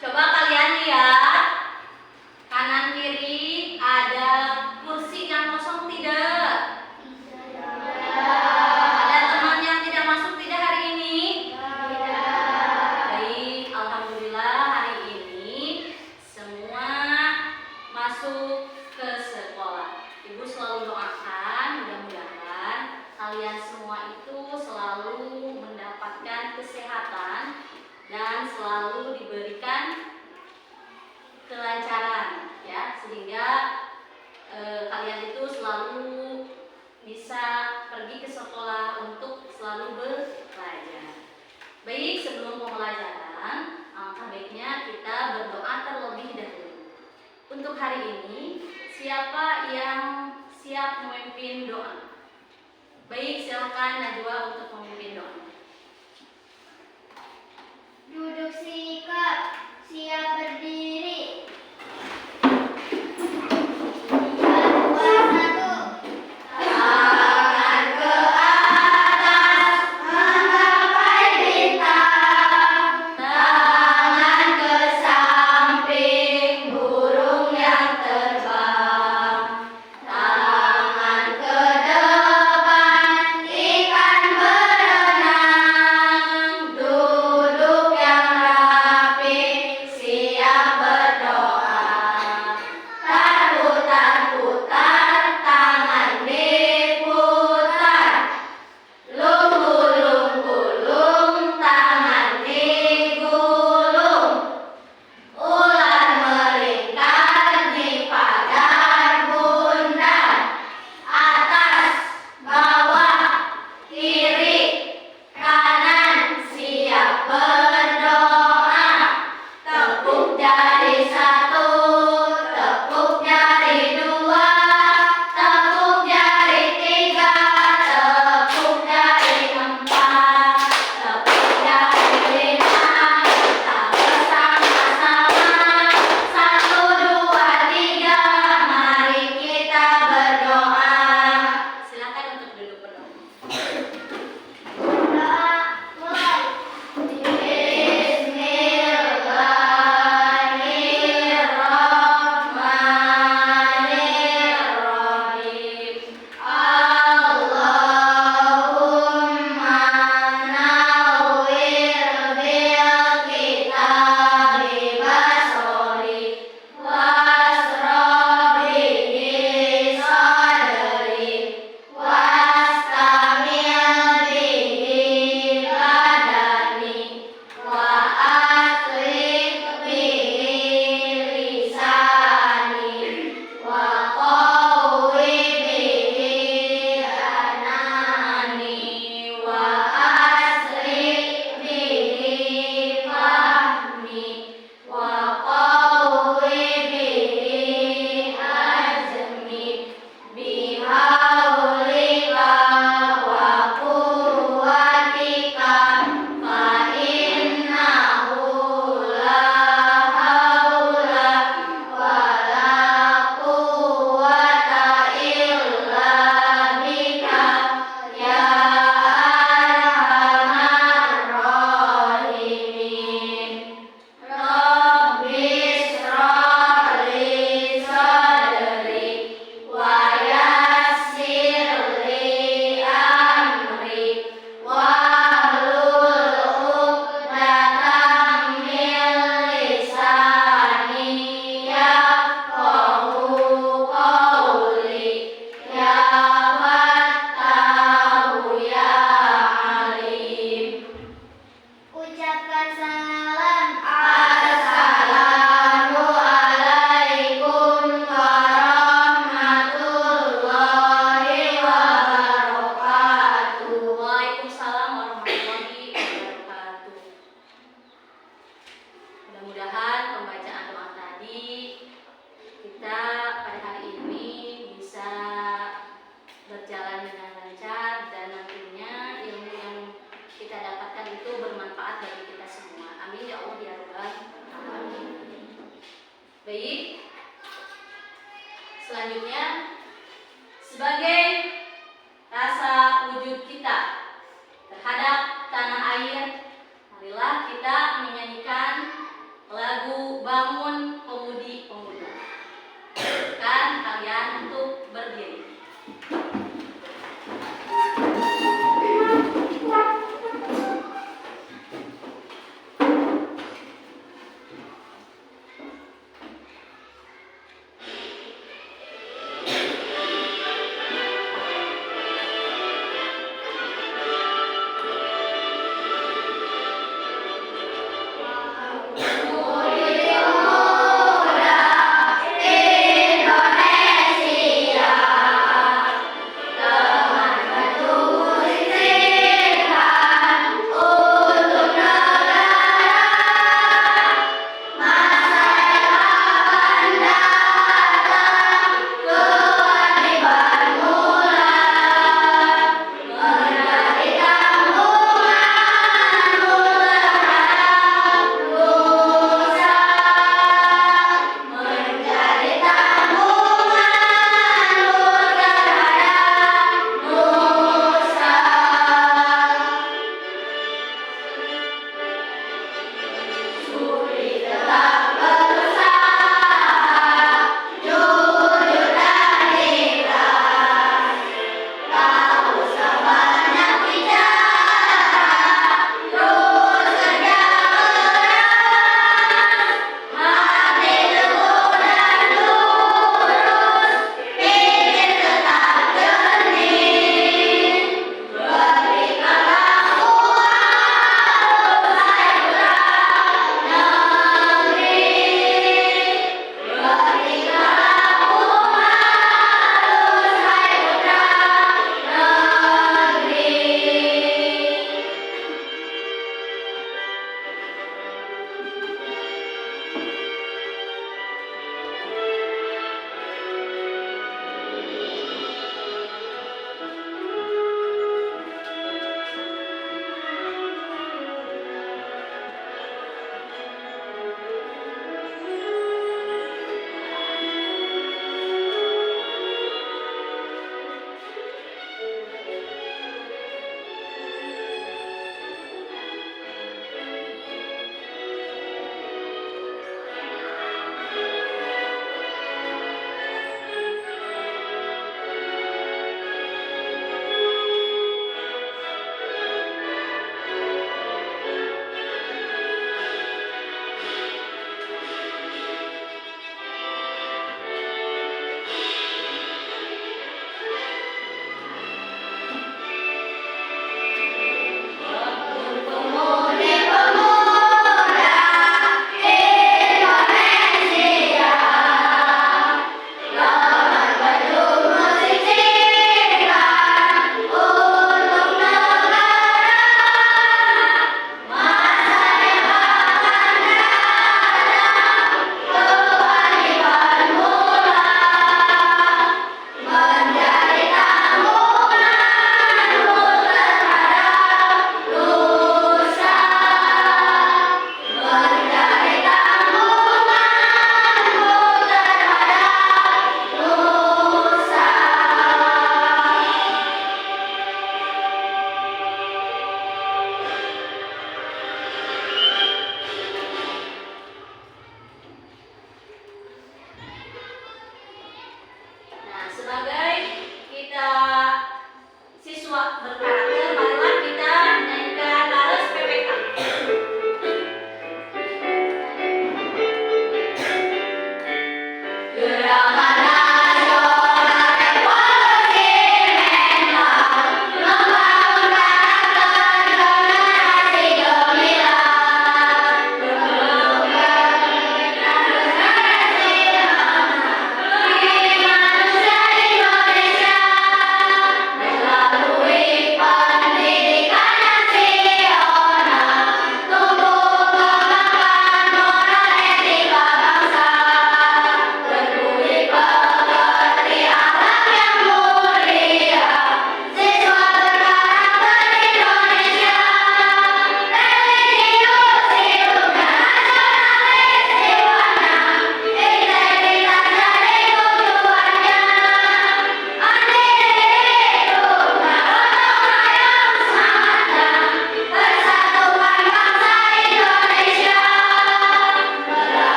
Coba kalian lihat kanan kiri ada kursi yang kosong tidak? Ada teman yang tidak masuk tidak hari ini? Baik, alhamdulillah hari ini semua masuk ke sekolah. Ibu selalu doakan mudah-mudahan kalian semua itu selalu mendapatkan kesehatan dan selalu diberikan kelancaran ya, sehingga kalian itu selalu bisa pergi ke sekolah untuk selalu belajar. Baik, sebelum pembelajaran alangkah baiknya kita berdoa terlebih dahulu. Untuk hari ini siapa yang siap memimpin doa? Baik, silakan Najwa untuk memimpin doa. Duduk sikap, siap berdiri. 3, 2, 1. Tangan ke atas, menggapai bintang. Tangan ke samping, burung yang terbang. Tangan ke depan, ikan berenang. Duduk yang rapi, siap berdoa. Putar-putar, tangan diputar. Gulung-gulung, tangan digulung. Ular melingkar di pagar bundar. Atas, bawah, kiri, kanan, siap berdoa. Tepuk jari 1, tepuk jari 2, tepuk jari 3, tepuk jari 4, tepuk jari 5. Kita bersama-sama 1, 2, 3, mari kita berdoa. Silakan untuk duduk berdoa. Doa mulai. Bismillahirrahmanirrahim. Allahumma nawwir bil kitabi basori wasrah bihi sadri wastamil bihi badani wa aslih bihi lisani wa qawwi bihi anani wa aslih bihi fahmi wa qawwi bihi azmi bihaulika wa quwwatika fa innahu la haula wa la quwwata illa bika ya arhamar rahimin. Rabbi shrah li sadri wa yassir li amri wahlul 'uqdatam min lisani yafqahu qawli. Ya Fattahu ya Alim. Ucapkan salam. Assalamualaikum warahmatullahi wabarakatuh. Waalaikumsalam warahmatullahi wabarakatuh. Mudah-mudahan pembacaan doa tadi kita pada hari ini bisa berjalan dengan lancar dan nantinya ilmu yang kita dapatkan itu bermanfaat bagi kita semua. Amin ya Allah ya Rabbal alamin. Baik. Selanjutnya sebagai rasa wujud kita terhadap tanah air, marilah kita menyanyikan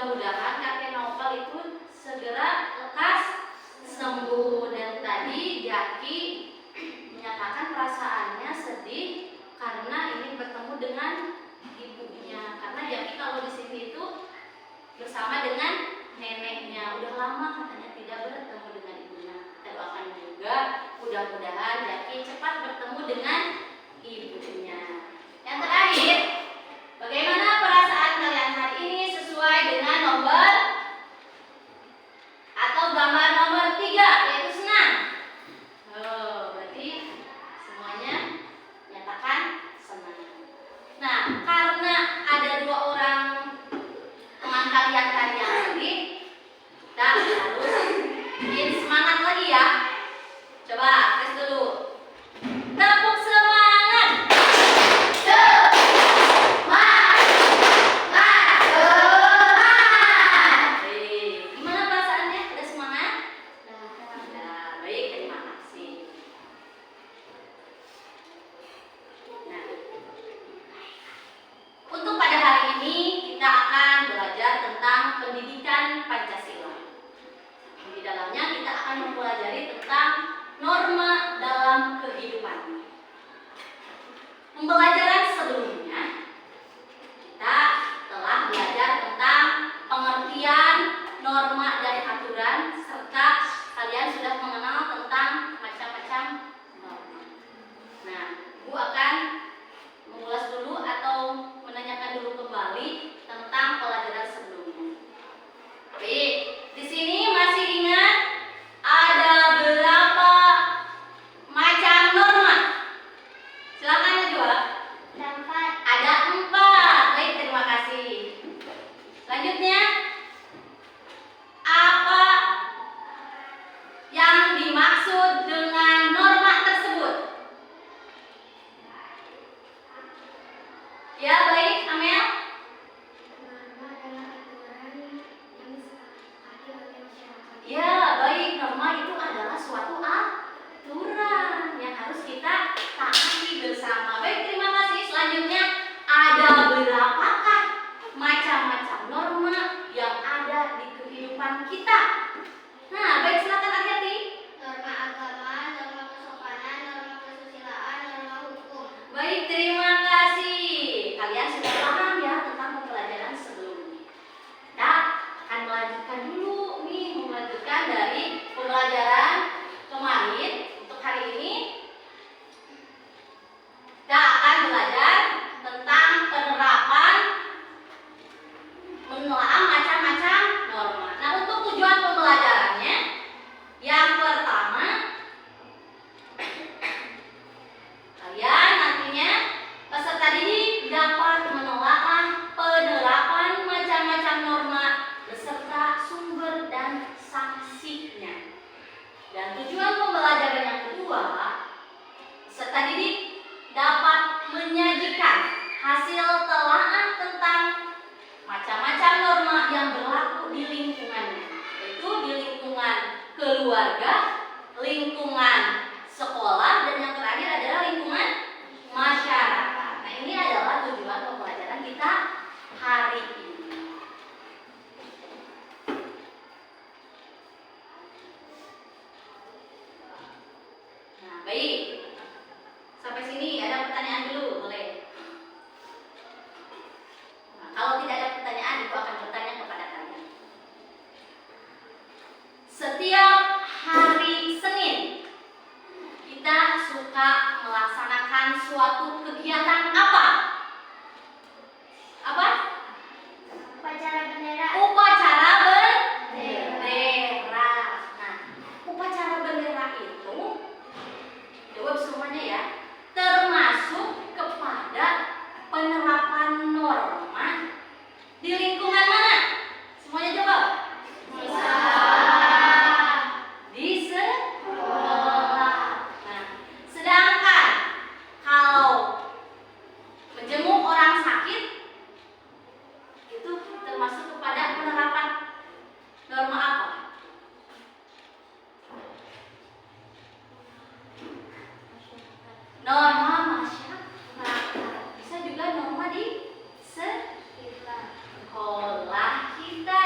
mudah-mudahan kakek Naufal itu segera lekas sembuh. Dan tadi Jaki menyatakan perasaannya sedih karena ingin bertemu dengan ibunya. Karena Jaki kalau di sini itu bersama dengan neneknya. Udah lama katanya tidak bertemu dengan ibunya. Kita doakan juga mudah-mudahan Jaki cepat bertemu dengan ibunya. Yang terakhir, bagaimana perasaan kalian hari ini sesuai dengan nomor atau gambar nomor 3, yaitu senang. Berarti semuanya nyatakan senang. Nah, karena ada 2 orang teman kalian tadi yang sedih, kita harus bikin semangat lagi ya. Coba tes dulu. Tepuk semangat. Gimana perasaannya? Udah semangat? Nah, baik, terima kasih. Nah, untuk pada hari ini kita akan belajar tentang pendidikan Pancasila. Di dalamnya kita akan mempelajari tentang norma dalam kehidupan. Pembelajaran sebelumnya kita telah belajar tentang pengertian norma dan aturan, serta kalian sudah mengenal tentang macam-macam norma. Nah, Ibu akan mengulas dulu atau menanyakan dulu kembali tentang pelajaran sebelumnya. Baik, di sini masih ingat ada berapa macam norma? Silakan dijawab. Ada 4. Baik, terima kasih. Selanjutnya, apa yang dimaksud dengan norma tersebut? Ya, baik, Amel. Ya, baik, norma itu adalah suatu aturan yang harus kita taati bersama. Baik, terima kasih. Selanjutnya, ada berapakah macam-macam norma yang ada di kehidupan kita? Nah, baik, silakan hati-hati. Norma agama, norma kesopanan, norma kesusilaan, norma hukum. Baik, terima kasih. Kalian sudah paham ya tentang pembelajaran sebelumnya. Kita akan melanjutkan dulu nih, melanjutkan dari pembelajaran kemarin. Untuk hari ini kita akan belajar tentang penerapan menelaah macam-macam norma. Nah, untuk tujuan pembelajarannya, yang pertama, kalian nantinya peserta didik dapat menelaah penerapan macam-macam norma beserta sumber dan sanksinya. Dan tujuan pembelajaran yang kedua, peserta didik dapat menyajikan hasil telaah tentang macam-macam norma yang berlaku di lingkungannya, yaitu di lingkungan keluarga, lingkungan sekolah, dan yang terakhir adalah lingkungan masyarakat. Nah, ini adalah tujuan pembelajaran kita hari ini. Nah, baik. Sampai sini ada pertanyaan dulu, boleh? Nah, kalau tidak ada pertanyaan, Ibu akan bertanya kepada kalian. Setiap hari Senin kita suka melaksanakan suatu kegiatan apa? Apa? Upacara bendera. Upacara bendera. Nah, upacara bendera itu, jawab semuanya ya, termasuk kepada penerapan norma di lingkungan mana? Semuanya jawab. Di sekolah. Nah, sedangkan kalau menjenguk orang sakit itu termasuk kepada penerapan norma apa? Norma masyarakat. Bisa juga norma di sekolah kita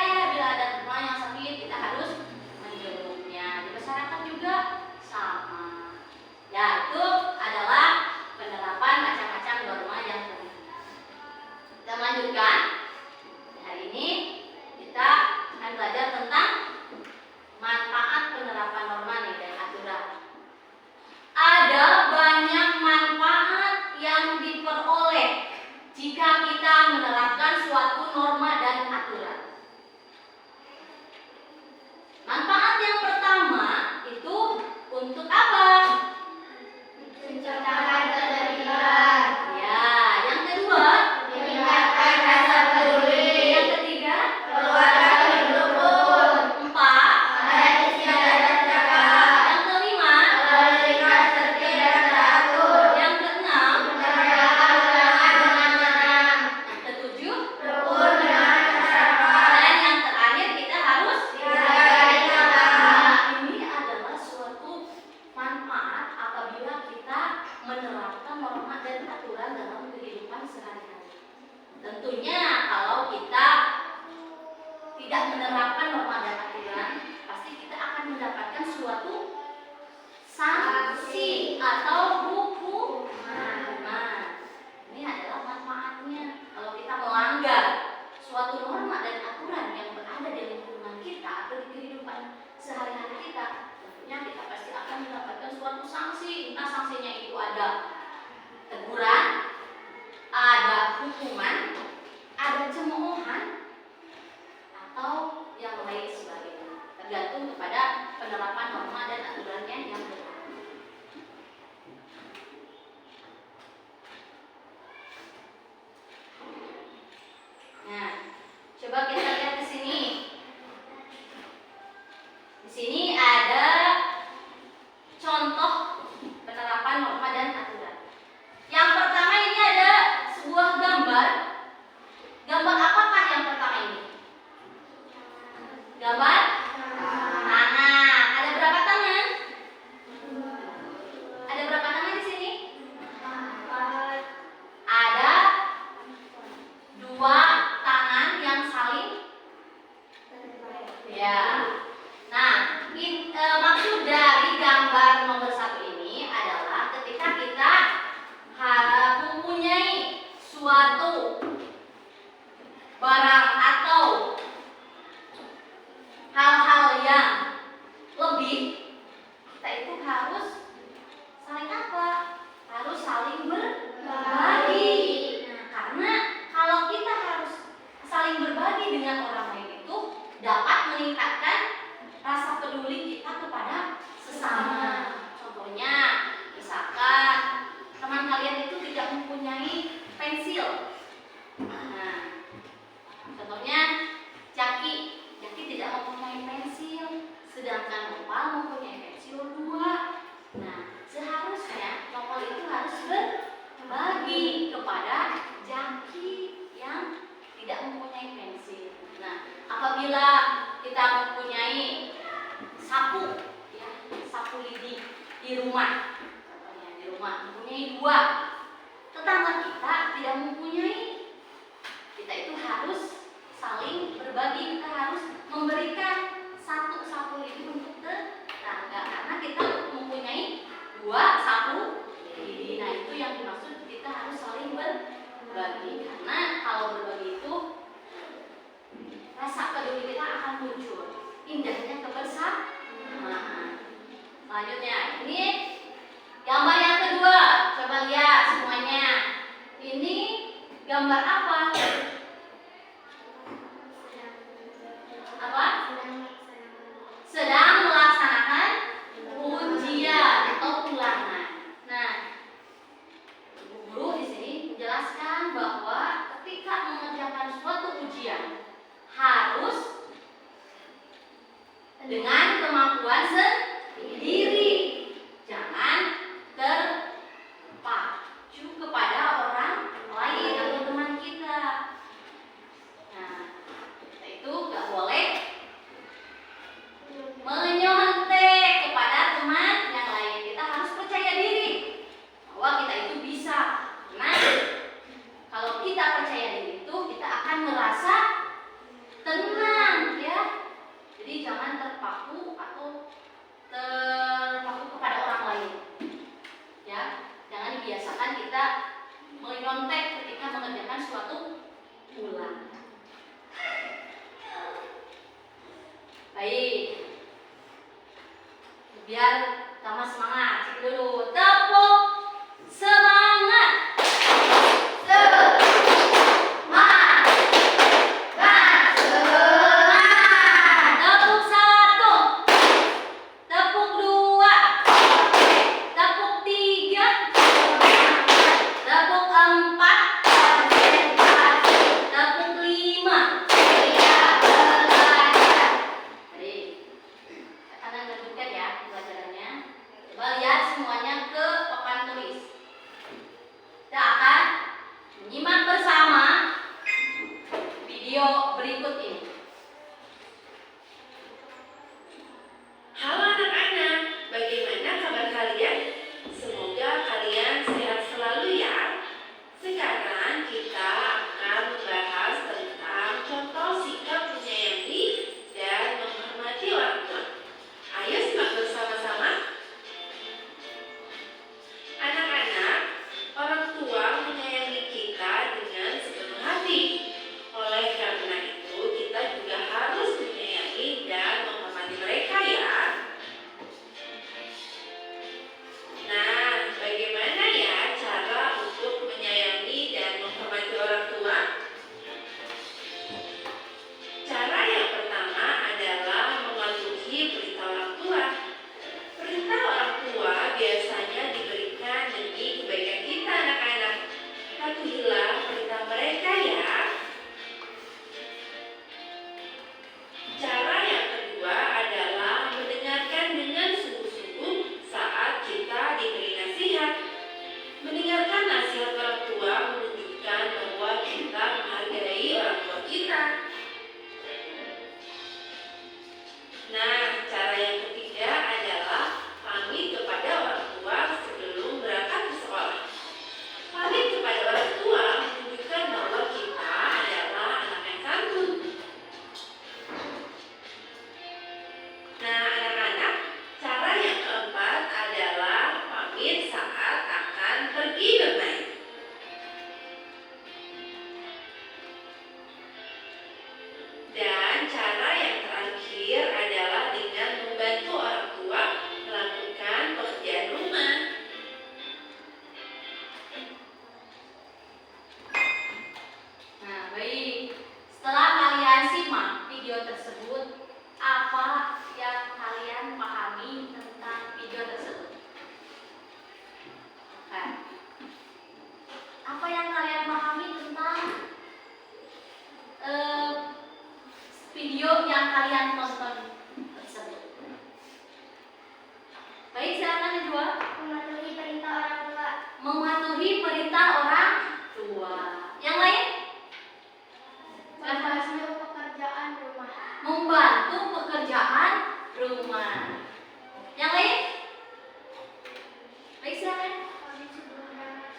menerapkan norma dan aturan dalam kehidupan sehari-hari. Tentunya kalau kita tidak menerapkan norma dan aturan, pasti kita akan mendapatkan suatu sanksi atau hukuman. Nah, ini adalah manfaatnya. Kalau kita melanggar suatu norma dan aturan yang berada di lingkungan kita atau di kehidupan sehari-hari kita, tentunya kita pasti akan mendapatkan suatu sanksi. Entah sanksinya itu ada teguran, ada hukuman, ada cemoohan, atau yang lain sebagainya, tergantung kepada penerapan norma dan aturannya yang berlaku. Nah, coba kita lihat di sini. Di sini ada contoh penerapan norma dan aturan. Yang pertama ini ada sebuah gambar. Gambar apakah yang pertama ini? Gambar tangan. Ada berapa tangan? Ada berapa tangan di sini? Ada dua tangan yang saling ya. Nah, maksud dari gambar nomor 1 ini adalah ketika kita mempunyai suatu barang atau hal-hal yang lebih, kita itu harus saling apa? Harus saling berbagi. Nah, karena kalau kita harus saling berbagi dengan orang lain itu dapat meningkatkan rasa peduli kita kepada sesama. Contohnya, misalkan teman kalian itu tidak mempunyai pensil. Nah, contohnya Jaki tidak mempunyai pensil, sedangkan Nopal mempunyai pensil 2. Nah, seharusnya Nopal itu harus berbagi kepada Jaki yang tidak mempunyai pensil. Nah, apabila kita mempunyai sapu, ya, sapu lidi di rumah, contohnya di rumah mempunyai 2, tetangga kita tidak mempunyai, kita itu harus saling berbagi. Kita harus memberikan satu sapu lidi untuk tetangga karena kita mempunyai 2 sapu lidi. Nah, itu yang dimaksud kita harus saling berbagi, karena kalau berbagi itu rasa peduli kita akan muncul, indahnya kebersamaan. Selanjutnya, ini gambar yang kedua. Coba lihat semuanya. Ini gambar apa? Apa? Sedang melaksanakan ujian atau ulangan. Nah, guru di sini menjelaskan bahwa ketika mengerjakan suatu ujian harus dengan kemampuan sendiri, jangan terpacu kepada orang lain atau teman kita. Nah, kita itu gak boleh menyontek kepada teman yang lain. Kita harus percaya diri bahwa kita itu bisa. Nah, kalau kita percaya diri itu kita akan merasa tenang, ya. Jadi jangan terpaku kepada orang lain, ya. Jangan dibiasakan kita menyontek ketika mengerjakan suatu ulangan. Baik, biar sama semangat. Cek dulu, tepuk semangat. Coba lihat semuanya ke nasihat orang tua menunjukkan bahwa kita menghargai orang tua kita. Nah, cara yang ketiga adalah pamit kepada orang tua sebelum berangkat ke sekolah. Pamit kepada orang tua menunjukkan bahwa kita adalah anak yang santun. Nah, anak-anak, cara yang keempat adalah pamit saat akan pergi bermain. Dan cara yang terakhir adalah dengan membantu orang tua melakukan pekerjaan rumah. Nah, baik. Setelah kalian simak video tersebut, apa yang kalian pahami tentang video tersebut? Nah, apa yang kalian pahami tentang video yang kalian tonton tersebut? Baik, silakan kedua. Mematuhi perintah orang tua. Mematuhi perintah orang tua. Yang lain? Membantu pekerjaan rumah. Membantu pekerjaan rumah. Yang lain? Baik, silakan. Pamit sebelum berangkat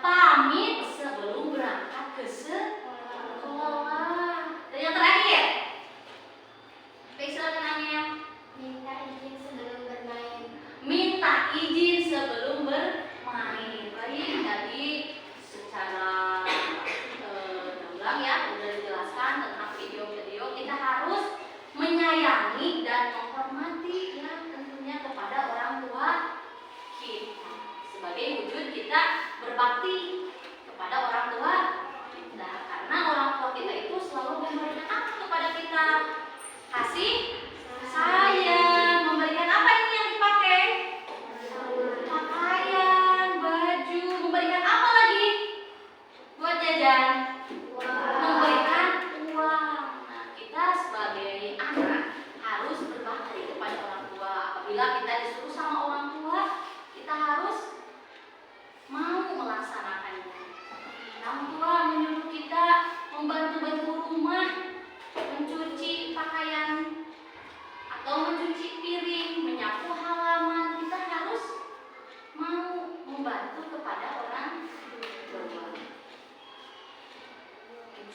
Pamit sebelum berangkat ke ke sekolah. Dan yang terakhir? Baik, silakan Amel. minta izin sebelum bermain. Minta izin sebelum bermain. Baik, tadi secara ulang ya, sudah dijelaskan tentang video-video. Kita harus menyayangi dan menghormati ya tentunya kepada orang tua kita sebagai wujud kita berbakti kepada orang tua kita, karena orang tua kita itu selalu memberikan apa kepada kita? Kasih sayang. Memberikan apa ini yang dipakai? Pakaian, baju. Memberikan apa lagi buat jajan? Memberikan uang. Nah, kita sebagai anak harus berbakti kepada orang tua. Apabila kita disuruh sama orang tua, kita harus mau melaksanakannya. Orang tua menyuruh kita membantu-bantu rumah, mencuci pakaian atau mencuci piring, menyapu halaman. Kita harus mau membantu kepada orang tua.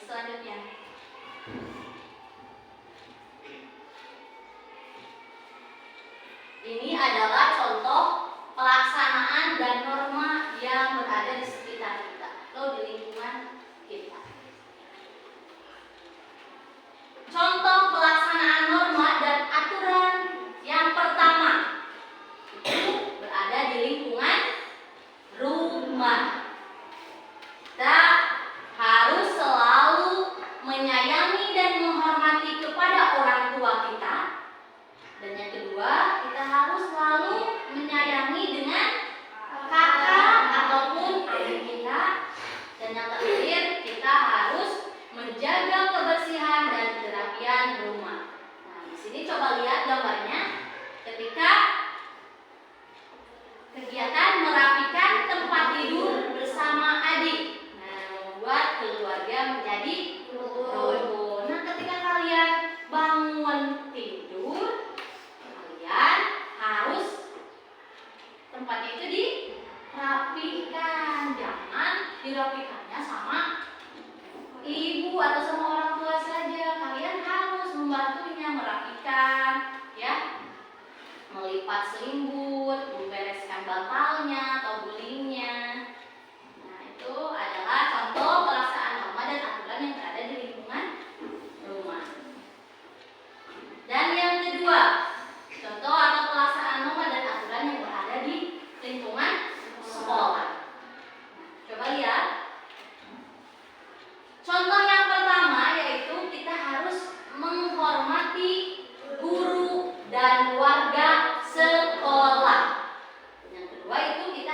Selanjutnya, ini adalah contoh pelaksanaan dan norma yang berada di sekitar kita atau di lingkungan kita. Contoh pelaksanaan norma dan aturan yang pertama itu berada di lingkungan rumah. Kita harus selalu menyayangi dan menghormati kepada orang tua kita. Dan yang kedua, kita harus selalu menyayangi dengan kakak ataupun adik kita. Dan yang terakhir, kita harus menjaga kebersihan dan kerapian rumah. Nah, di sini coba lihat gambarnya. Ketika kegiatan merapikan tempat tidur bersama adik, nah, membuat keluarga menjadi rukun. Nah, ketika kalian bangun tidur, kalian harus tempatnya itu dirapikan. Jangan dirapikannya sama ibu atau sama orang tua saja. Kalian harus membantunya merapikan, ya, melipat selimut, membereskan bantalnya atau gulingnya. Nah, itu adalah contoh pelaksanaan norma dan aturan yang berada di lingkungan rumah. Dan yang kedua, contoh atau pelaksanaan norma dan aturan yang berada di lingkungan sekolah. Nah, coba lihat. Contoh yang pertama yaitu kita harus menghormati guru dan warga sekolah. Yang kedua itu kita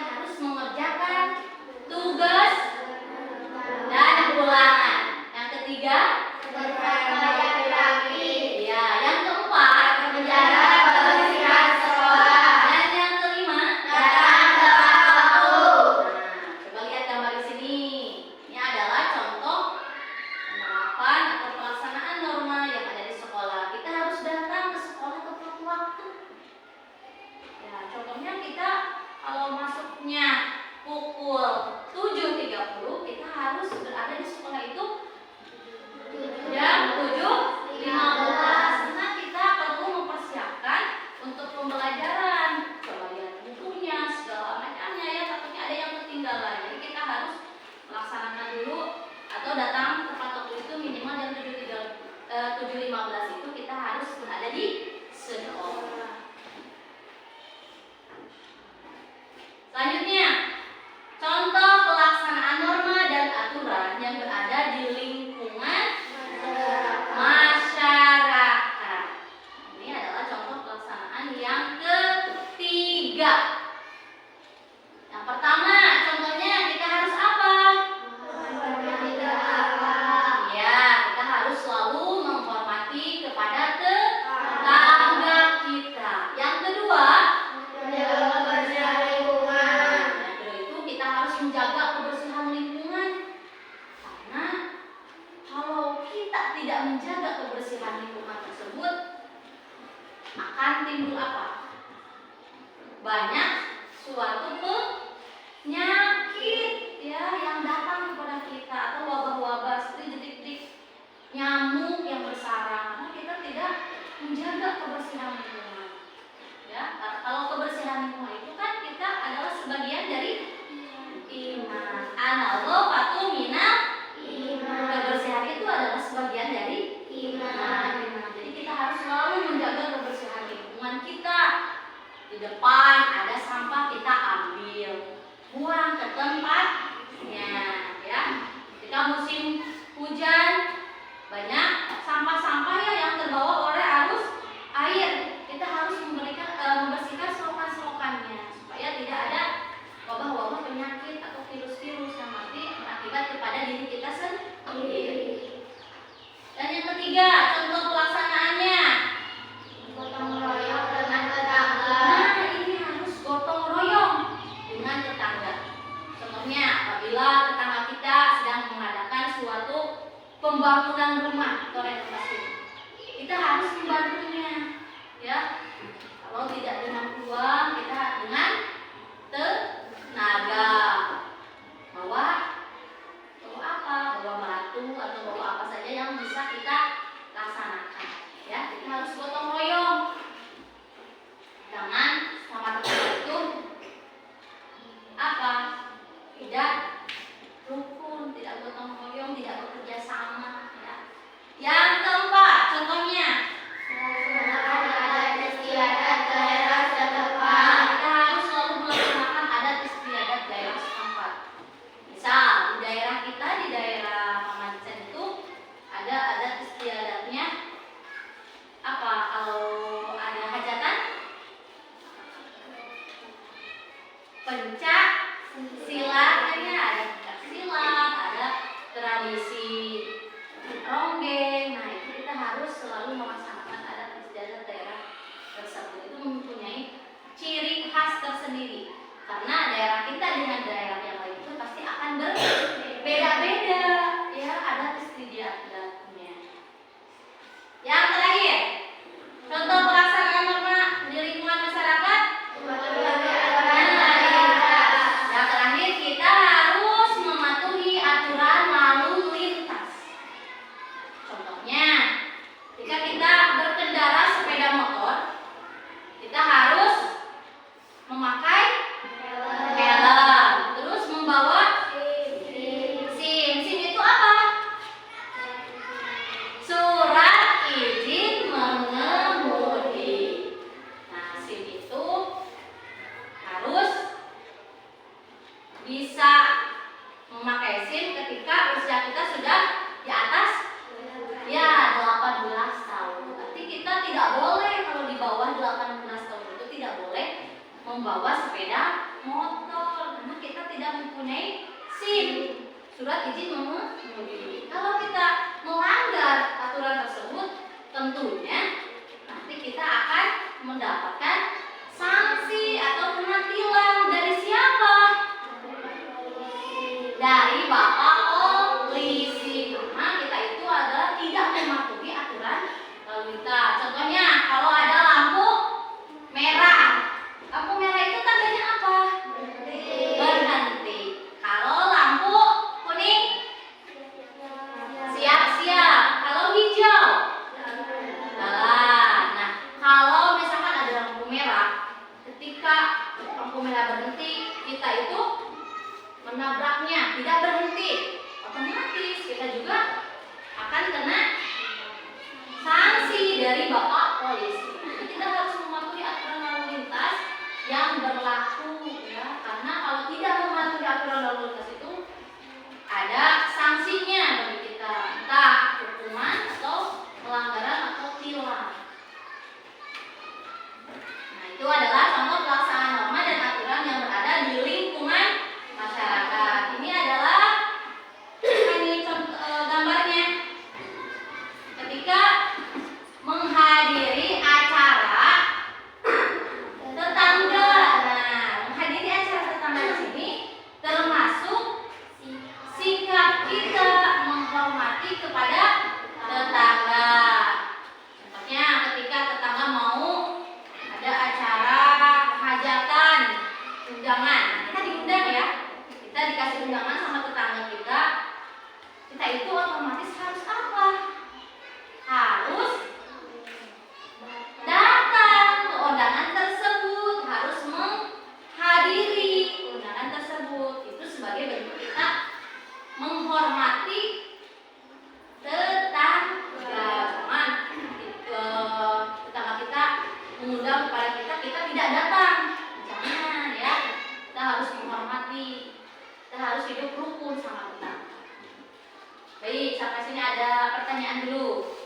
menjaga kebersihan lingkungan. Karena kalau kita tidak menjaga kebersihan lingkungan tersebut, akan timbul apa? Banyak suatu penyakit ya yang datang kepada kita, atau wabah-wabah seperti detik-detik nyamuk yang bersarang karena kita tidak menjaga kebersihan lingkungan. Ya, kalau kebersihan lingkungan itu kan kita adalah sebagian dari iman. Anallahu minal iman. Kebersihan itu adalah sebagian dari iman. Jadi kita harus selalu menjaga kebersihan lingkungan kita. Di depan ada sampah, kita ambil, buang ke tempatnya, ya. Ketika musim hujan banyak sampah-sampah ya yang terbawa oleh arus air. Kita harus membersihkan selokan-selokannya supaya tidak ada wabah-wabah penyakit atau virus-virus yang nanti berakibat kepada diri kita sendiri. Dan yang ketiga, contoh pelaksanaannya. Gotong royong dengan tetangga. Nah, ini harus gotong royong dengan tetangga. Contohnya, apabila tetangga kita sedang mengadakan suatu pembangunan rumah atau renovasi, kita harus membantunya, ya. Kalau tidak dengan uang, kita dengan tenaga. Bawa apa? Bawa batu atau bawa apa saja yang bisa kita laksanakan. Ya, kita harus gotong royong. Jangan sama tetangga itu apa? Tidak rukun, tidak gotong royong, tidak bekerja sama. Ya. Yang keempat, contohnya. Adat istiadat daerah setempat. Kita harus selalu melaksanakan adat istiadat daerah setempat. Misal di daerah kita, di daerah Pamanican itu ada adat istiadatnya apa? Kalau ada hajatan, pencak silat, ada pencak silat, ada tradisi ronggeng. Nah, itu kita harus selalu melaksanakan adat istiadat daerah tersebut. Itu mempunyai ciri khas tersendiri. Karena daerah kita dengan daerah yang lain itu pasti akan berbeda-beda ya adat istiadatnya. Yang terakhir, contoh pelaksanaan norma di lingkungan masyarakat. Yang terakhir, kita harus mematuhi aturan lalu lintas. Contohnya, ketika kita berkendara sepeda motor, kita harus memakai helm, terus membawa SIM. SIM itu apa? Surat izin mengemudi. Nah, SIM itu harus bisa memakai SIM ketika usia kita sudah di atas ya 18 tahun. Berarti kita tidak boleh, kalau di bawah 18 tahun itu tidak boleh membawa sepeda motor karena kita tidak mempunyai SIM, surat izin mengemudi. Kalau kita melanggar aturan tersebut, tentunya nanti kita akan mendapatkan sanksi atau kena tilang dari siapa? Dari Bapak Polisi, karena kita itu adalah tidak mematuhi aturan lalu lintas. Contohnya, kalau ada lampu merah, lampu merah itu tandanya apa? Berhenti. Kalau lampu kuning, siap-siap. Kalau hijau, jalan. Nah, kalau misalkan ada lampu merah, ketika lampu merah berhenti, kita itu menabraknya, tidak berhenti, otomatis kita juga akan kena sanksi dari Bapak Polisi. Jadi kita harus mematuhi aturan lalu lintas yang berlaku ya, karena kalau tidak mematuhi aturan lalu lintas itu ada sanksinya bagi kita, entah hukuman atau pelanggaran atau tilang. Nah, itu adalah contoh pelaksanaan norma dan aturan yang berada di lingkungan masyarakat. Ini adalah contoh gambarnya. harus hidup rukun sama tetangga. Baik, sampai sini ada pertanyaan dulu.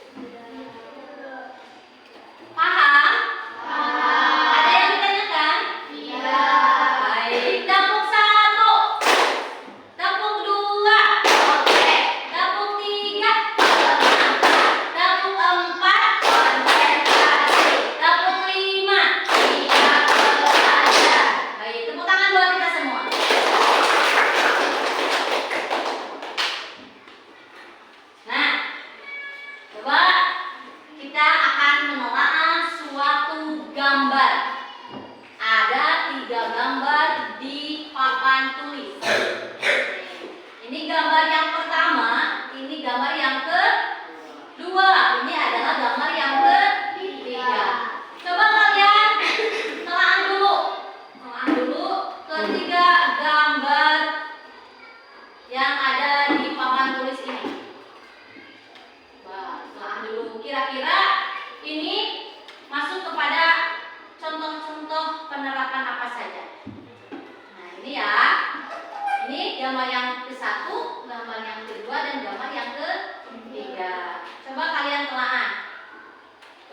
Paham? Ada yang ditanyakan? Baik, dapur 1, dapur 2, dapur 3, dapur 4, dapur 5. Baik, tepuk tangan buat kita semua. Nah, coba kita akan menelaah suatu gambar. Ada 3 gambar di papan tulis. Ini gambar yang pertama, ini gambar yang kedua, ini adalah gambar yang ketiga. Coba kalian telaah dulu ketiga gambar yang ada di papan tulis ini. Telaah dulu, kira-kira ini masuk kepada contoh-contoh penerapan apa saja. Nah, ini ya. Ini gambar yang ke-1, gambar yang kedua, dan gambar yang ketiga. Coba kalian telaah.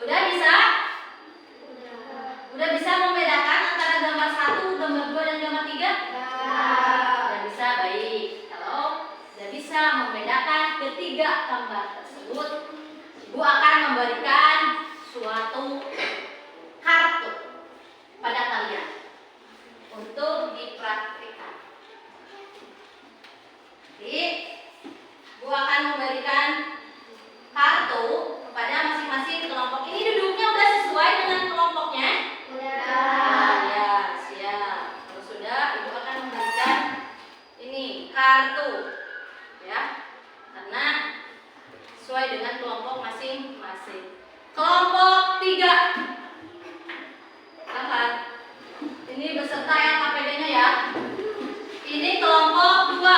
Udah bisa? Udah bisa membedakan antara gambar 1, gambar 2, dan gambar 3? Udah bisa, baik. Kalau udah bisa membedakan ketiga gambar tersebut, Ibu akan memberikan suatu kartu pada kalian untuk dipraktikkan. Jadi, Bu akan memberikan kartu kepada masing-masing kelompok. Ini duduknya udah sesuai dengan kelompoknya? Ya, siap. Kalau sudah, Ibu akan memberikan ini kartu, ya, karena sesuai dengan kelompok masing-masing. Kelompok 3. Angkat. Ini beserta LKPD-nya ya. Ini kelompok 2.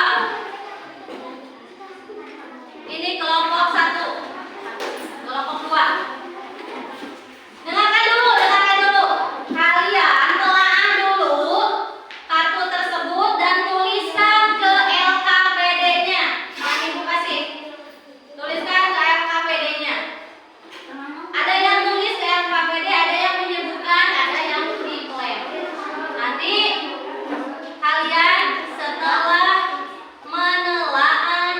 Ini kelompok 1. Kelompok 2. Dengarkan dulu. Kalian telaah dulu kartu tersebut dan tuliskan ke LKPD-nya. Yang Ibu kasih. Tuliskan ke LKPD-nya. Ada yang tulis ke LKPD, ada yang menyebutkan, ada yang diklaim. Nanti kalian setelah menelaah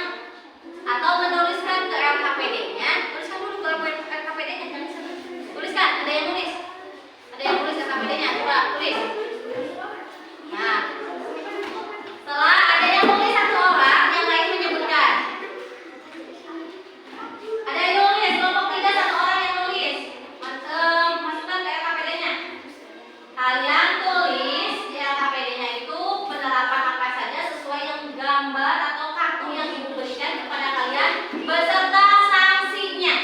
atau menuliskan ke LKPD-nya, tuliskan dulu ke LKPD-nya, jangan disebut. Tuliskan, ada yang nulis LKPD-nya, coba tulis. Nah, setelah ada yang nulis 1 orang, yang lain menyebutkan. Ada yang nulis, kelompok 3 1 orang yang nulis. Masukkan ke LKPD-nya. Kalian tulis di LKPD-nya itu penerapan apa saja sesuai yang gambar atau kartu yang Ibu berikan kepada kalian beserta sanksinya.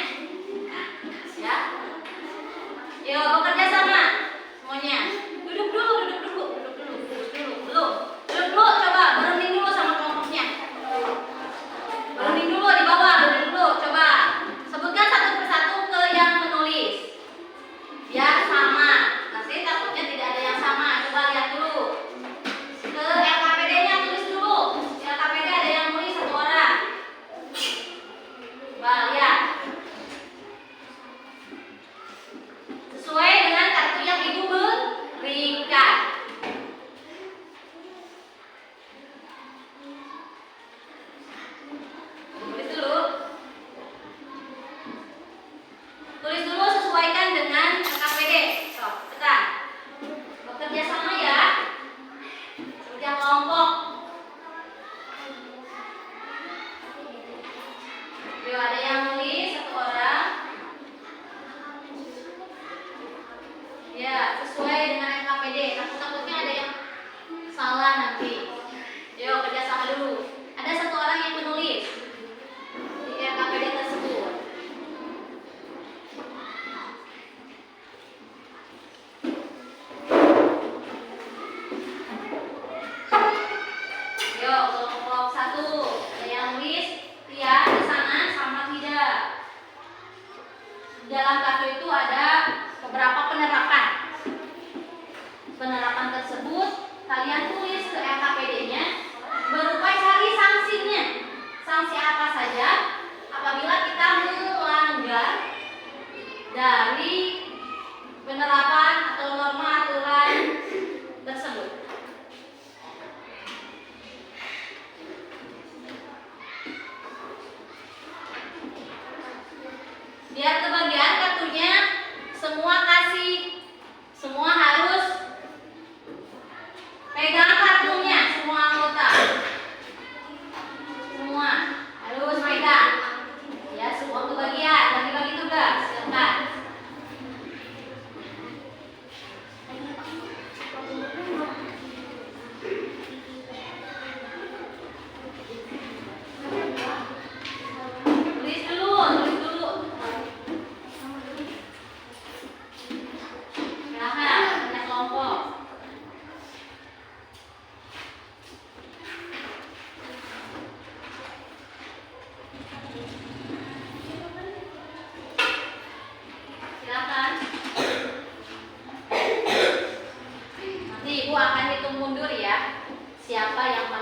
Ya. Yuk, bekerja sama semuanya. Duduk dulu. Belum. Duduk dulu, coba berunding dulu sama kelompoknya. Berunding dulu di bawah, duduk dulu, coba. Sebutkan satu persatu ke yang menulis. Biar sama. Nanti takutnya tidak ada yang sama. Coba lihat dulu. Ke LKPD-nya tulis dulu. Di LKPD ada yang nulis 1 orang. Coba lihat. Sesuai dengan kartu yang Ibu berikan. Tulis dulu sesuaikan dengan LKPD. So, tekan. Bekerja sama ya. Kerja kelompok. Yuk, ada yang nulis 1 orang. Ya, sesuai dengan LKPD. Takutnya ada yang salah nanti. Yuk, kerja sama dulu. Ada 1 orang yang menulis di LKPD tersebut. Yuk, kelompok 1. Ada yang nulis lihat di sana sama tidak. Di dalam kartu itu ada beberapa penerapan. Penerapan tersebut kalian tulis ke LKPD-nya berupa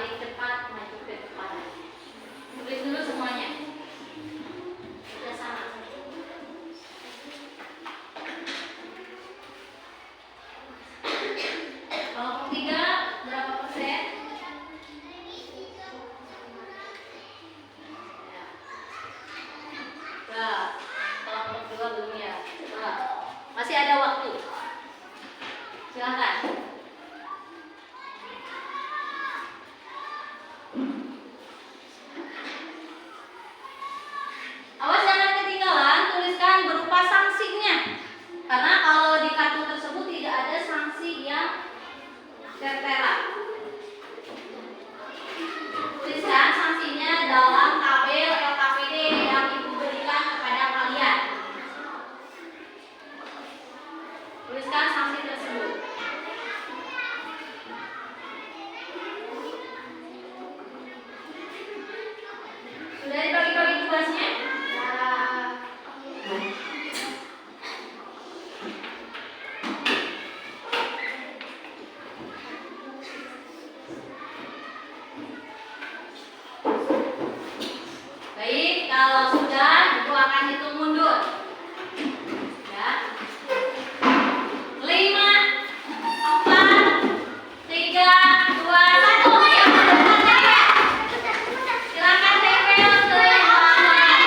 paling cepat maju ke depan. Tulis dulu semuanya. Sudah sama. Kelompok 3 berapa persen? Nah, kelompok 2 belum ya. Nah, masih ada waktu. Silakan. Awas jangan ketinggalan, tuliskan berupa sanksinya. Karena kalau di kartu tersebut tidak ada sanksi yang tertera. Tuliskan sanksinya dalam tabel LKPD yang Ibu berikan kepada kalian. Tuliskan sanksi tersebut. Sudah dibagi-bagi tugasnya? Baik, kalau sudah, Ibu akan hitung mundur. Ya. 5, 4, 3, 2, 1. Ayo, silakan tempel ke halaman.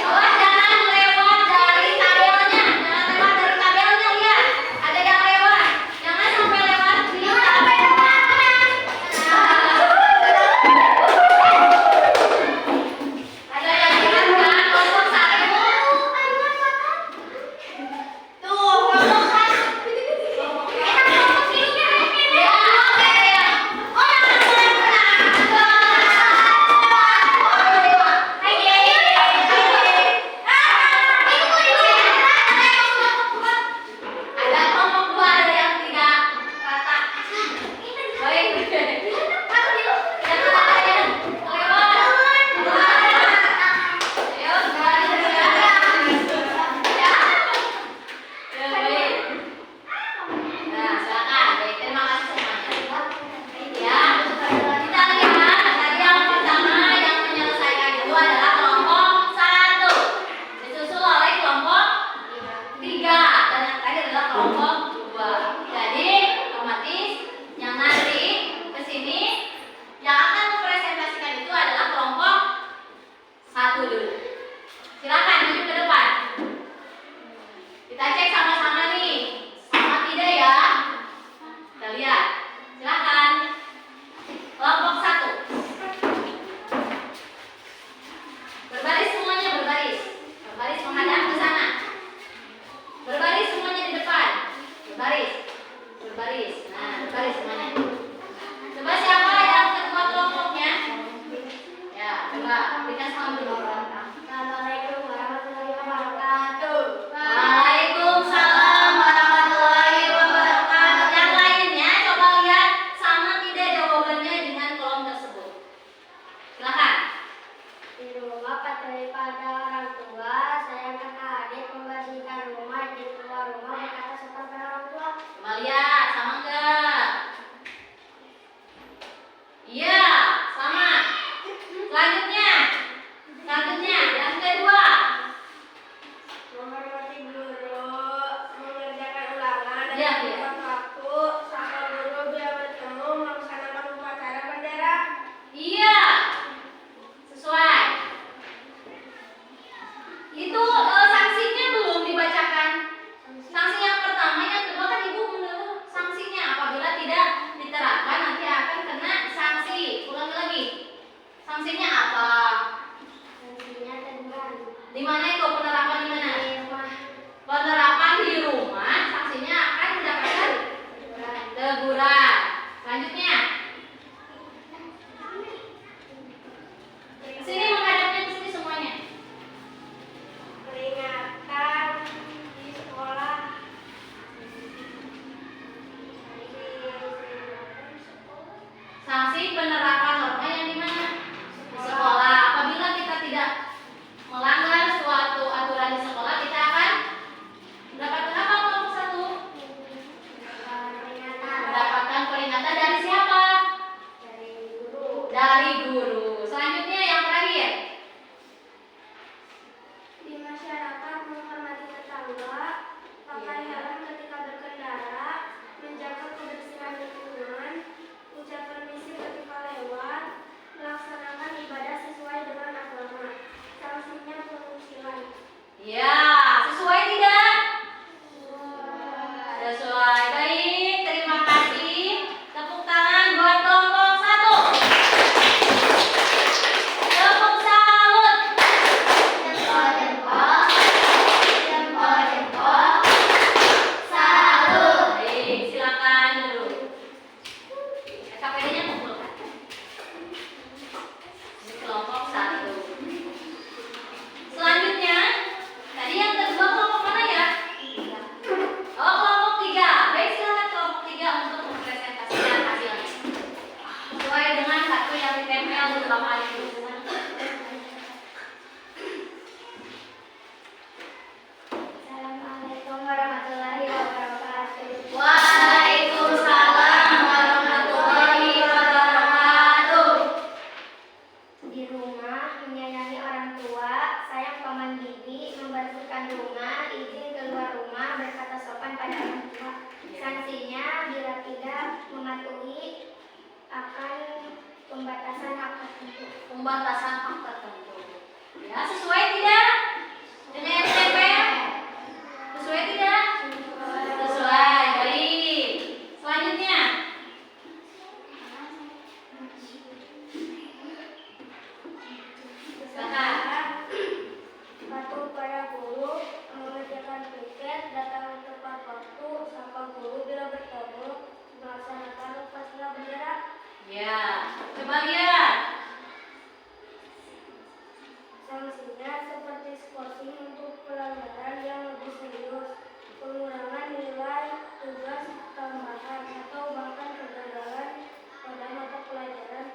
Awas jangan lewat dari tabelnya. Jangan lewat dari tabelnya, lihat. Ada yang lewat. Jangan sampai lewat di tabelnya. Ada yang lihat kan kelompok 1? Tuh, kelompok 1. Ya, oke. Ada kelompok 2 ada yang tidak rata. Baik. Jangan ada yang lewat. Ayo, garis ya. Ya, baik. Nah, silakan. Baik, terima kasih semuanya. Ya, kita lihat tadi yang pertama yang menyelesaikan itu adalah kelompok 1. Disusul oleh kelompok 3 dan yang terakhir adalah kelompok 2. Jadi otomatis yang nanti kesini yang akan mempresentasikan itu adalah kelompok 1 dulu. Silakan maju ke depan. Kita cek sama-sama nih, sama tidak ya? Kita lihat. Silakan. Kelompok 1. Berbaris semuanya, berbaris. Berbaris menghadap ke sana. Berbaris semuanya di depan. Berbaris. Berbaris. Nah, berbaris semuanya. Coba siapa yang ketua kelompoknya? Ya, coba berikan salam dulu. Assalamualaikum warahmatullahi wabarakatuh. Waalaikumsalam warahmatullahi wabarakatuh. Yang lainnya coba lihat sama tidak jawabannya dengan kolom tersebut. Silakan. Di rumah daripada orang tua, saya kakak adik membersihkan rumah. Di keluar rumah berkata sopan pada orang tua. Coba lihat sama enggak? Iya, sama. Selanjutnya. Selanjutnya yang kedua. Menghormati guru, mengerjakan ulangan, dan Iya, iya. tepat waktu, sapa guru bila bertemu, melaksanakan upacara bendera. Iya. Sesuai. Itu sanksinya belum dibacakan. Sanksi yang pertama, yang kedua kan Ibu menurut sanksinya apabila tidak diterapkan nanti akan kena sanksi. Ulangi lagi. Sanksinya apa? Sanksinya teguran. Di mana itu penerapan di mana? Di rumah Penerapan di rumah sanksinya akan mendapatkan teguran. teguran. Selanjutnya. Sini menghadapnya ke sini semuanya. Peringatan di sekolah. Sanksi penerapan norma yang di mana? Di sekolah. Apabila kita tidak Di masyarakat menghormati tetangga, pakai helm ketika berkendara, menjaga kebersihan lingkungan, ucap permisi ketika lewat, melaksanakan ibadah sesuai dengan agama. Sanksinya pengucilan. Ya, sesuai tidak? Sesuai. Baik, terima kasih. Tepuk tangan buat kelompok 1. Tepuk salut. Baik, silakan dulu. KPD-nya kumpulkan. Ini kelompok 1. Selanjutnya, tadi yang kedua kelompok mana ya? Oh, kelompok 3. Baik, silakan kelompok 3 untuk mempresentasikan hasilnya. Sesuai dengan kartu yang ditempel di lapangan itu. Assalamualaikum warahmatullahi wabarakatuh. Waalaikumsalam warahmatullahi wabarakatuh. Di rumah menyayangi orang tua, sayang paman bibi, membersihkan rumah, izin keluar rumah, berkata sopan pada orang tua. Sanksinya bila tidak mematuhi akan pembatasan hak tertentu. Pembatasan hak tertentu. Ya, sesuai tidak? Dengan STP? Sesuai tidak? Sesuai. Baik. Selanjutnya. Silakan. Patuh pada guru, mengerjakan piket, datang tepat waktu, sapa guru bila bertemu, melaksanakan upacara bendera. Ya, coba lihat. Sanksinya seperti skorsing untuk pelanggaran yang lebih serius, pengurangan nilai tugas tambahan atau bahkan kegagalan pada mata pelajaran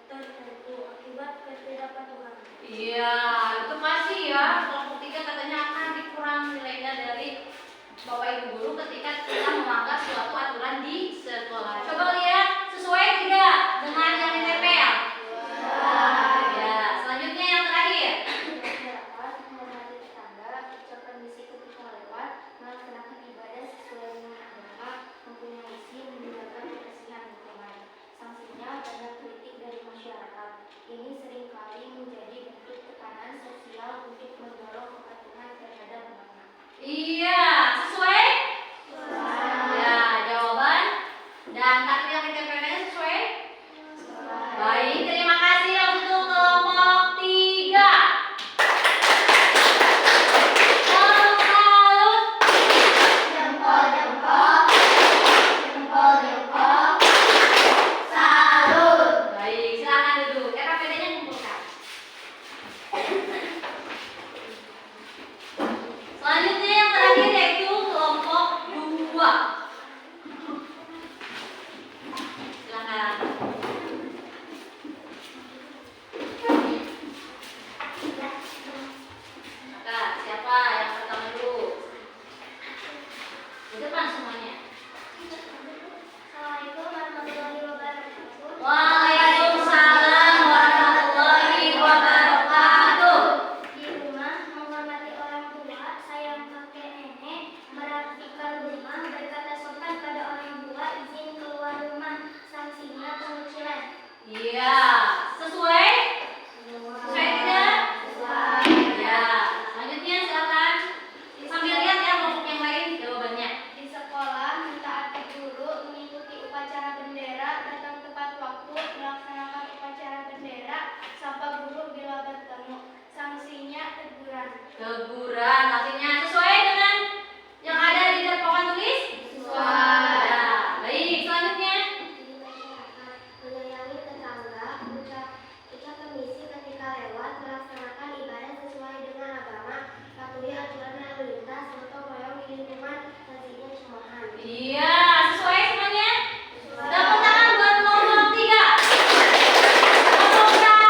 tertentu akibat ketidakpatuhan. Iya, itu pasti ya. Kelompok 3 katanya akan dikurang nilainya dari Bapak Ibu guru ketika kita melanggar suatu aturan di sekolah. Coba lihat sesuai tidak dengan yang ditempel? Ya, selanjutnya yang terakhir. Masyarakat menghormati tetangga, ucap permisi ketika lewat, melaksanakan ibadah sesuai dengan agama, mempunyai misi menjaga kebersihan lingkungan. Sanksinya banyak kritik dari masyarakat. Ini seringkali menjadi bentuk tekanan sosial untuk mendorong kepatuhan terhadap agama. Iya, sesuai? Ya, jawaban dan kartu yang ditempelnya sesuai? Baik, terima kasih untuk kelompok 3. Salut, salut. Baik, silakan duduk. KPD-nya kumpulkan. Selanjutnya yang terakhir yaitu kelompok 2. Silakan. Maka siapa yang pertama dulu? Di depan semuanya. Assalamualaikum warahmatullahi wabarakatuh. Waalaikumsalam warahmatullahi wabarakatuh. Di rumah menghormati orang tua, sayang kakek nenek, merapikan rumah, berkata sopan pada orang tua, izin keluar rumah. Sanksinya pengucilan. Iya, sesuai? Sesuai tidak? Ya, selanjutnya silakan. Sambil lihat ya kelompok yang lain jawabannya. Di sekolah mentaati guru, mengikuti upacara bendera, datang tepat waktu, melaksanakan upacara bendera, sapa guru bila bertemu. Sanksinya teguran. Teguran, artinya sesuai dengan yang ada di papan tulis? Sesuai. Ya, baik, selanjutnya. Di masyarakat menyayangi tetangga, ucap permisi ketika lewat, melaksanakan ibadah sesuai dengan agama, patuhi aturan lalu lintas, gotong royong di lingkungan, sanksinya cemoohan. Iya, sesuai semuanya? Tepuk tangan buat kelompok 3. Tepuk tangan.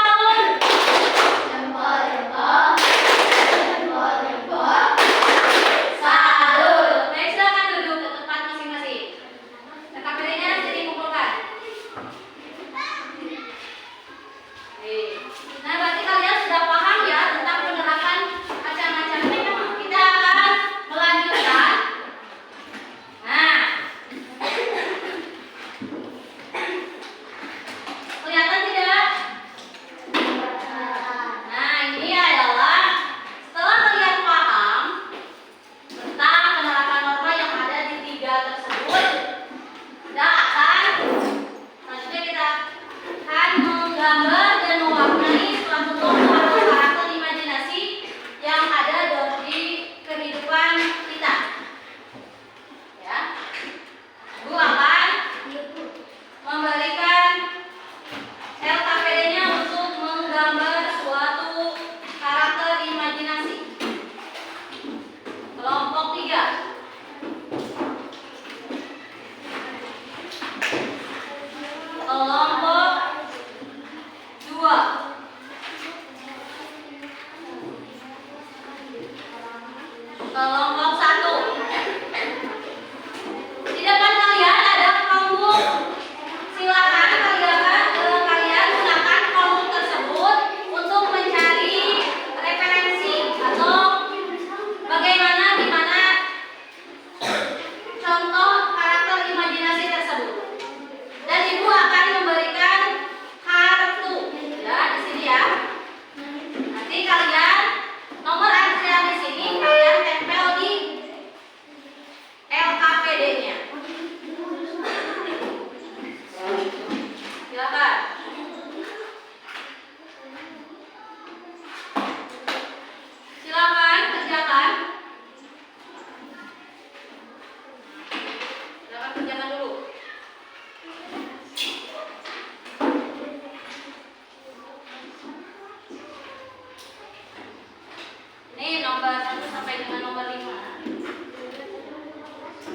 gambar 1 sampai dengan nomor 5.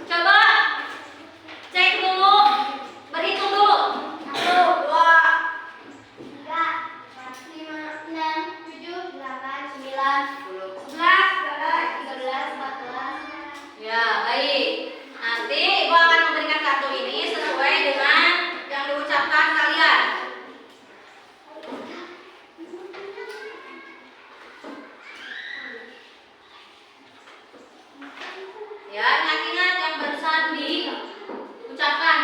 Coba cek dulu, berhitung dulu. 1, 2, 3, 4, 5, 6, 7, 8, 9, 10, 11, 12, 13, 14. Ya, baik. Nanti Ibu akan memberikan kartu ini sesuai dengan yang diucapkan kalian. Ya, ingat-ingat yang barusan diucapkan.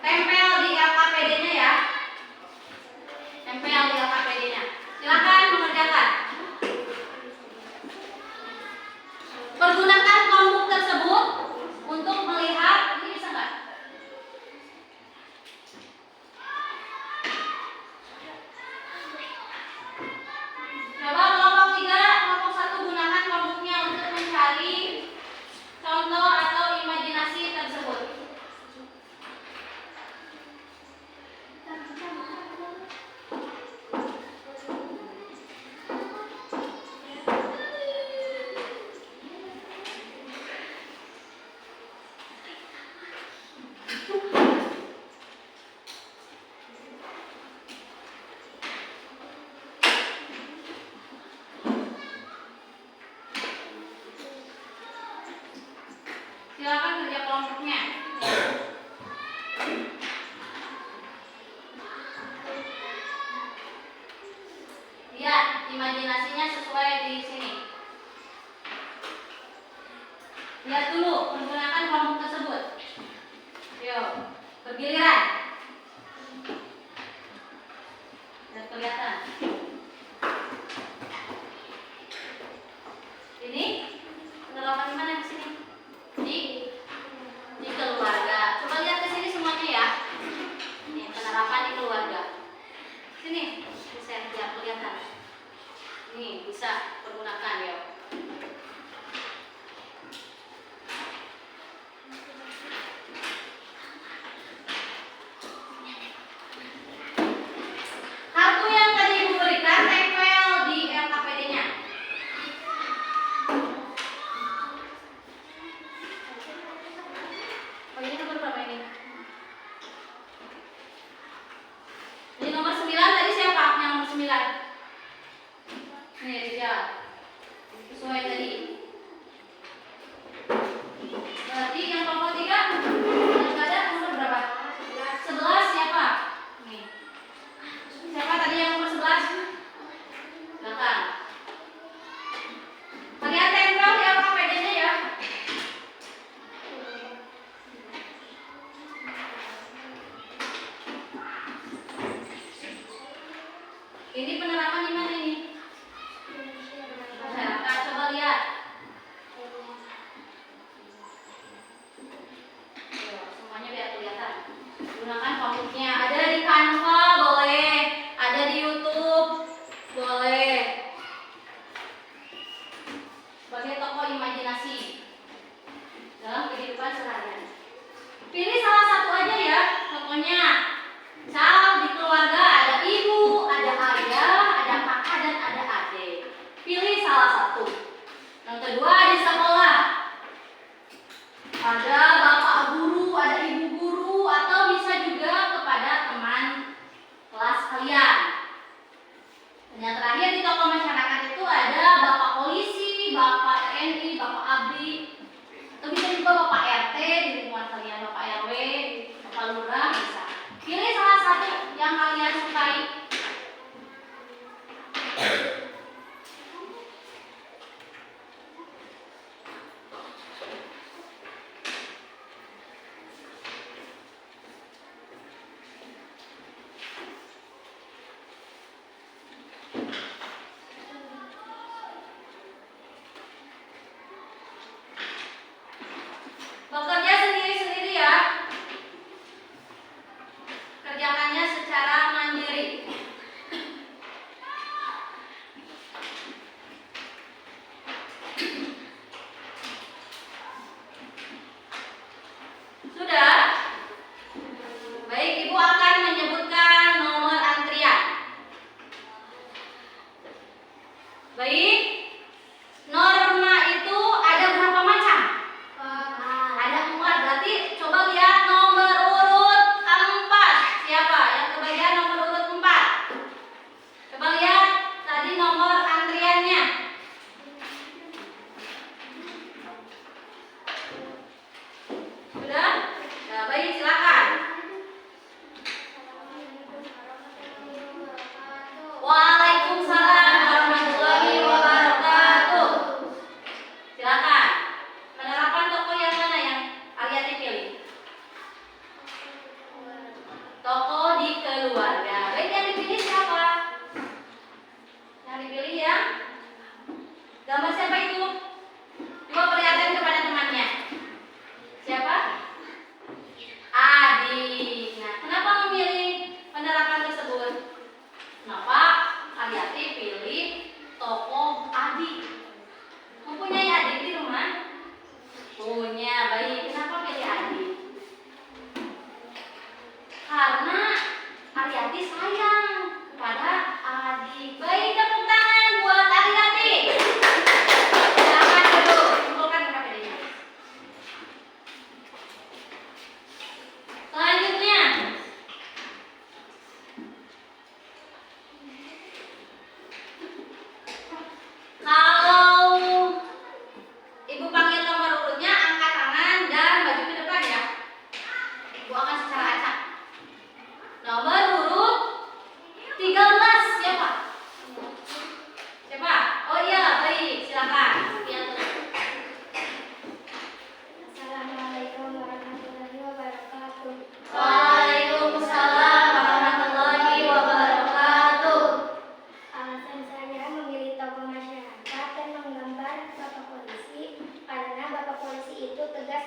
Tempel di LKPD-nya ya. Tempel di LKPD-nya. Silakan mengerjakan. Pergunakan kelompok tersebut untuk melihat, ini bisa nggak? Coba kelompok 3, kelompok 1 gunakan kelompoknya untuk mencari contoh atau imajinasi tersebut. Silakan kerja kelompoknya. Lihat imajinasinya sesuai di sini. Lihat dulu menggunakan kelompok tersebut. Yuk, bergiliran. Lihat kelihatan. Ini penerapan di mana di sini? Di keluarga. Coba lihat ke sini semuanya ya. Ini penerapan di keluarga. Sini, bisa lihat kelihatan. Nih, bisa pergunakan ya. Kartu yang tadi Ibu berikan tempel di LKPD-nya. Oh, ini nomor berapa ini? Ini nomor 9 tadi siapa? Yang nomor 9. Nih, Rizal. Sesuai tadi. Berarti yang kelompok 3 yang ada nomor berapa? 11 siapa? Nih. Siapa tadi yang nomor 11? Silakan. Kalian tempel di LKPD-nya ya. Ini penerapan di mana ini? Masyarakat, coba lihat. Yo, semuanya biar kelihatan. Gunakan kelompoknya. Ada di Canva boleh, ada di YouTube boleh. Sebagai tokoh imajinasi dalam kehidupan seharian. Pilih salah satu aja ya tokohnya. Misal di keluarga ada ibu, ada ayah, ada kakak dan ada adik. Pilih salah satu. Yang kedua di sekolah. Ada bapak guru, ada ibu guru, atau bisa juga kepada teman kelas kalian. Dan yang terakhir di tokoh masyarakat itu ada bapak polisi, bapak TNI, bapak ABRI, atau bisa juga bapak RT di lingkungan kalian, bapak RW, bapak lurah bisa.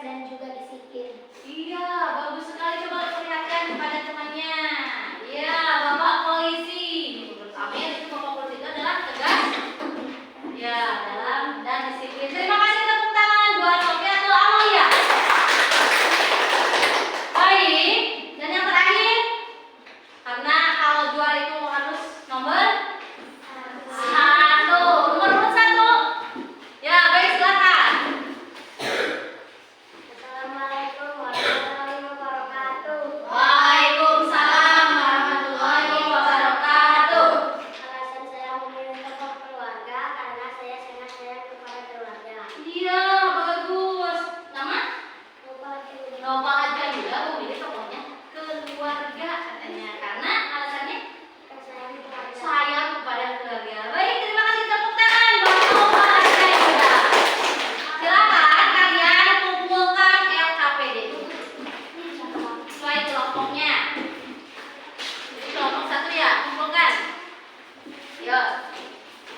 dan juga disiplin. Iya, bagus sekali. Coba perlihatkan kepada temannya. Iya, Bapak polisi. Menurut Amir itu Bapak polisi itu adalah tegas. Ya, dalam dan disiplin. Terima kasih, tepuk tangan buat Sophia atau Amalia. Baik, dan yang terakhir, karena kalau juara itu harus nomor satu. Nomor urut satu. Ya, baik, silakan. Assalamualaikum warahmatullahi wabarakatuh. Waalaikumsalam warahmatullahi wabarakatuh. Alasan saya memilih tokoh keluarga karena saya sangat sayang kepada keluarga. Iya, bagus. Nama? Nova aja juga memilih tokohnya keluarga katanya. Karena alasannya sayang kepada keluarga. Baik, terima kasih, tepuk tangan buat Nova aja juga. Silakan kalian kumpulkan LKPD sesuai kelompoknya. Jadi kelompok satu ya, kumpulkan. Yuk,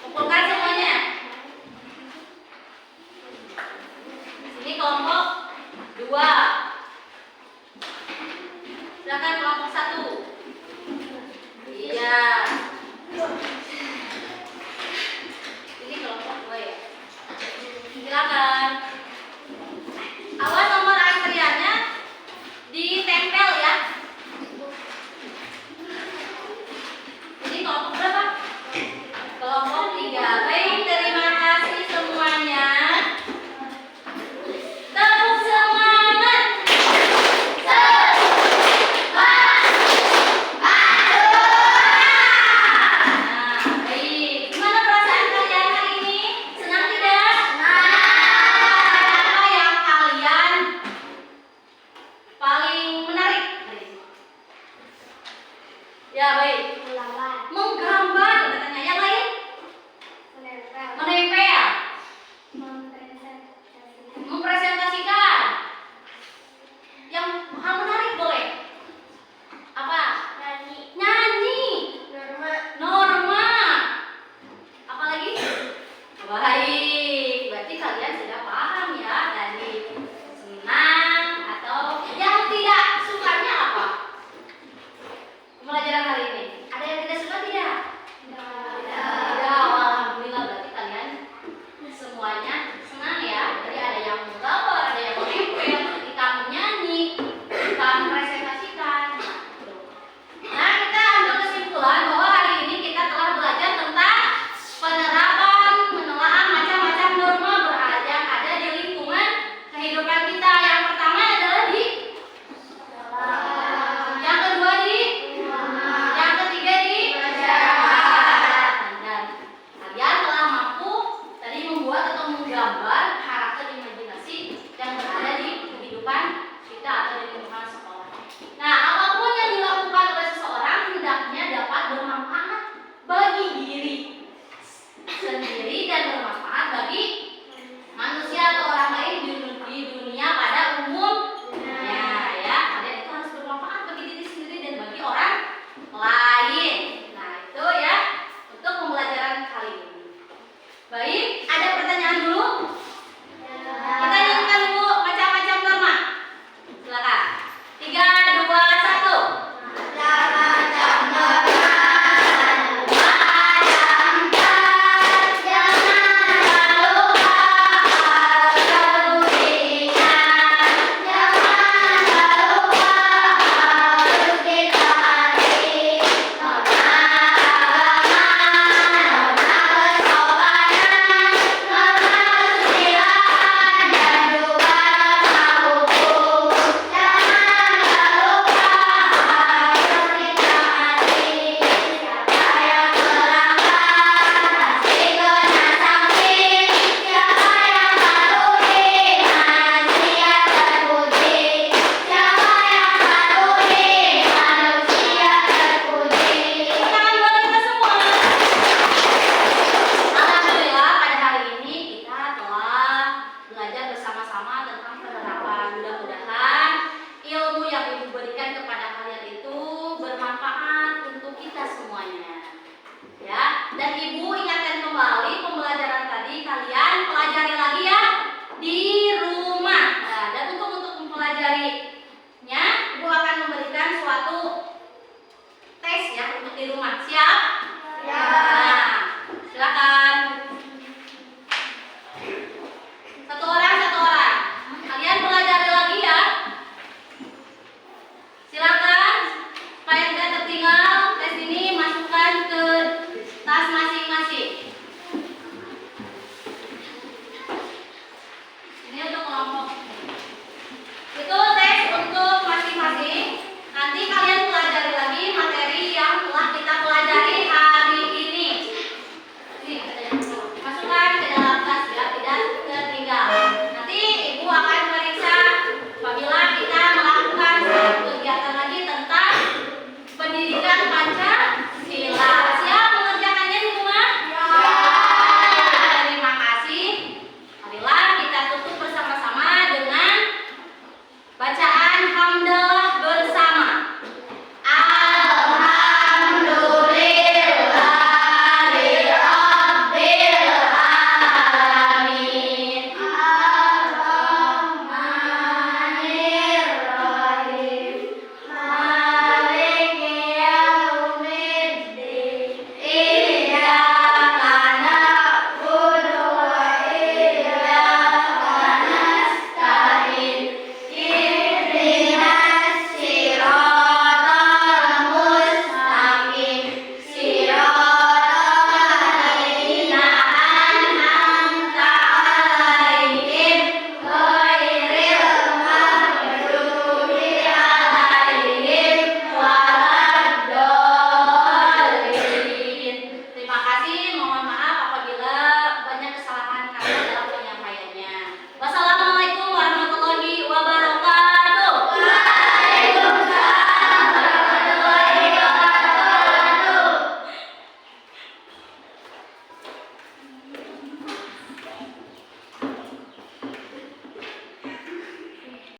kumpulkan semuanya. Sini kelompok 2. Silakan kelompok 1. Iya. Ini kelompok 2 ya. Silakan. Awas nomor antriannya ditempel ya. Ini kelompok berapa? Kelompok 3. Baik, terima kasih semuanya. Tepuk semangat. Nah, baik. Gimana perasaan kalian hari ini? Senang tidak? Apa yang kalian paling menarik hari ini? Ya, baik. Melawan, Menggambar katanya. Yang lain? menempel, Menempel. mempresentasikan, Mempresentasikan. Yang hal menarik boleh. Apa? nyanyi, Nyanyi. Norma. Apa lagi? Baik. Berarti kalian sudah paham ya tadi. Senang atau yang tidak sukanya apa? Pembelajaran hari ini. Ada yang tidak suka tidak? Tidak. Alhamdulillah berarti kalian semuanya